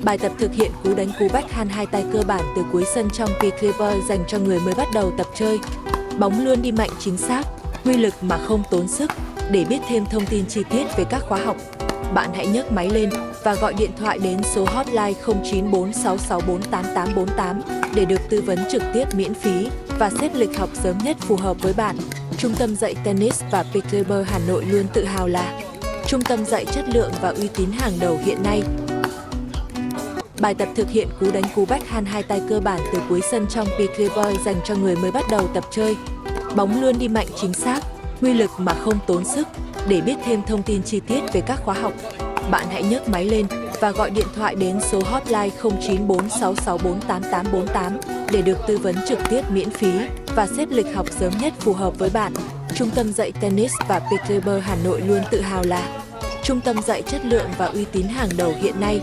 Bài tập thực hiện cú đánh cú backhand hai tay cơ bản từ cuối sân trong pickleball dành cho người mới bắt đầu tập chơi. Bóng luôn đi mạnh chính xác, uy lực mà không tốn sức. Để biết thêm thông tin chi tiết về các khóa học, bạn hãy nhấc máy lên và gọi điện thoại đến số hotline 0946648848 để được tư vấn trực tiếp miễn phí và xếp lịch học sớm nhất phù hợp với bạn. Trung tâm dạy tennis và pickleball Hà Nội luôn tự hào là trung tâm dạy chất lượng và uy tín hàng đầu hiện nay. Bài tập thực hiện cú đánh cú backhand hai tay cơ bản từ cuối sân trong pickleball dành cho người mới bắt đầu tập chơi. Bóng luôn đi mạnh chính xác, uy lực mà không tốn sức. Để biết thêm thông tin chi tiết về các khóa học, bạn hãy nhấc máy lên và gọi điện thoại đến số hotline 0946648848 để được tư vấn trực tiếp miễn phí và xếp lịch học sớm nhất phù hợp với bạn. Trung tâm dạy tennis và pickleball Hà Nội luôn tự hào là trung tâm dạy chất lượng và uy tín hàng đầu hiện nay.